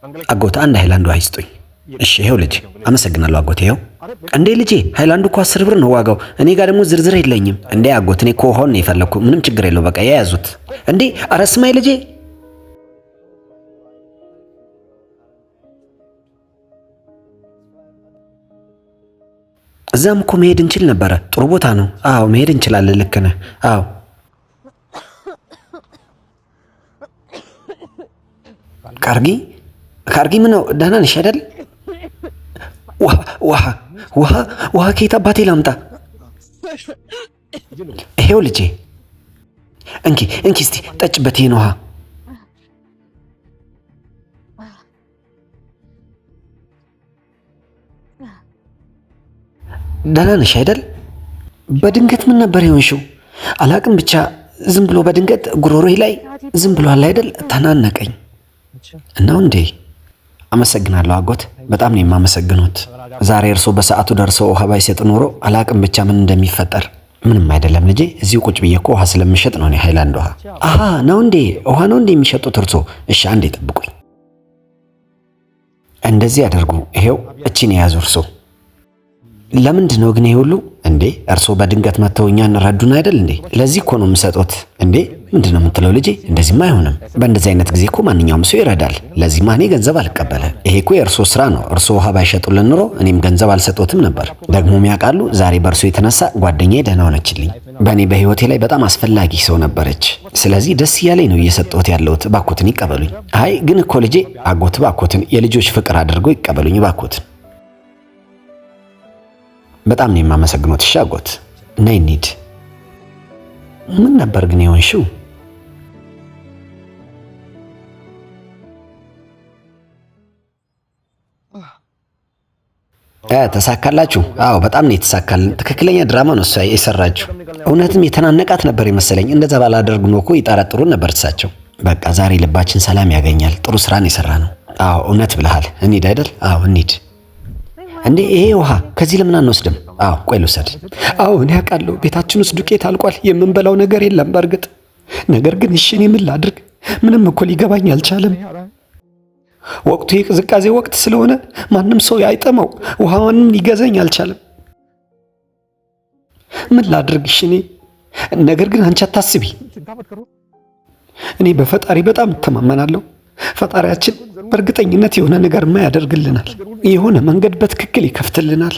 አጎት አንድ ሃይላንድ ውሃ ይስጡኝ። እሺ ይሄው ልጄ። አመሰግናለሁ አጎት። ይሄው። እንዴ ልጄ ሃይላንዱ እኮ 10 ብር ነው ዋጋው። እኔ ጋር ደግሞ ዝርዝር የለኝም። እንዴ አጎት እኔ እኮ ውሃውን ነው የፈለኩ። ምንም ችግር የለው በቃ የያዙት። እንዴ ኧረ ስማኝ ልጄ። እዛም እኮ መሄድ እንችል ነበረ። ጥሩ ቦታ ነው። አዎ መሄድ እንችላለን። ልክ ነህ። አዎ ካርጊ ምን ነው? ደህና ነሽ አይደል? ውሃ ከየት አባቴ ላምጣ? ይሄው ልጄ እንኪ እስቲ ጠጭበት ይሄን ውሃ። ደህና ነሽ አይደል? በድንገት ምን ነበር የሆንሽው? አላቅም ብቻ ዝም ብሎ በድንገት ጉሮሮዬ ላይ ዝም ብሎ አለ አይደል ተናነቀኝ። እናው እንዴ? አመሰግናለሁ አጎት፣ በጣም ነው የማመሰግኑት። ዛሬ እርሶ በሰዓቱ ደርሶ ውሃ ባይሰጥ ኖሮ አላቅም ብቻ ምን እንደሚፈጠር። ምንም አይደለም ልጄ፣ እዚሁ ቁጭ ብዬ እኮ ውሃ ስለምሸጥ ነው። እኔ ሃይላንድ ውሃ። አሃ ነው እንዴ? ውሃ ነው እንዴ የሚሸጡት እርሶ? እሺ አንዴ ጠብቁኝ። እንደዚህ ያደርጉ። ይሄው እቺን የያዙ እርሶ። ለምንድን ነው ግን ይሄ ሁሉ? እንዴ እርሶ በድንገት መተው እኛን ረዱን አይደል እንዴ? ለዚህ እኮ ነው የምሰጡት። እንዴ ምንድን ነው የምትለው ልጄ? እንደዚህማ አይሆንም። በእንደዚህ አይነት ጊዜ እኮ ማንኛውም ሰው ይረዳል። ለዚህማ እኔ ገንዘብ አልቀበልም። ይሄ እኮ የእርሶ ስራ ነው። እርሶ ውሃ ባይሸጡልን ኑሮ እኔም ገንዘብ አልሰጦትም ነበር። ደግሞም ያውቃሉ፣ ዛሬ በእርሶ የተነሳ ጓደኛዬ ደህና ሆነችልኝ። በእኔ በህይወቴ ላይ በጣም አስፈላጊ ሰው ነበረች። ስለዚህ ደስ እያለኝ ነው እየሰጠሁት ያለሁት። እባክዎትን ይቀበሉኝ። አይ ግን እኮ ልጄ፣ አጎት እባክዎትን የልጆች ፍቅር አድርገው ይቀበሉኝ እባክዎትን። በጣም ነው የማመሰግነው። እሺ አጎት፣ ነይ እንሂድ። ምን ነበር ግን የሆንሽው? ተሳካላችሁ? አዎ በጣም ነው የተሳካልን። ትክክለኛ ድራማ ነው እሷ የሰራችው። እውነትም የተናነቃት ነበር የመሰለኝ። እንደዛ ባላደርግ ነው እኮ ይጠረጥሩን ነበር እሳቸው። በቃ ዛሬ ልባችን ሰላም ያገኛል። ጥሩ ስራን የሰራ ነው። አዎ እውነት ብለሃል። እንሂድ አይደል? አዎ እንሂድ። እንዴ ይሄ ውሃ ከዚህ ለምን አንወስድም? አዎ ቆይ ልውሰድ። አዎ እኔ አውቃለሁ፣ ቤታችን ውስጥ ዱቄት አልቋል። የምንበላው ነገር የለም በእርግጥ። ነገር ግን እሺ እኔ ምን ላድርግ? ምንም እኮ ሊገባኝ አልቻለም። ወቅቱ የቅዝቃዜ ወቅት ስለሆነ ማንም ሰው አይጠማው፣ ውሃውንም ሊገዛኝ አልቻለም። ምን ላድርግ? እሺ እኔ ነገር ግን አንቺ አታስቢ። እኔ በፈጣሪ በጣም እተማመናለሁ። ፈጣሪያችን በእርግጠኝነት የሆነ ነገርማ ያደርግልናል። የሆነ መንገድ በትክክል ይከፍትልናል።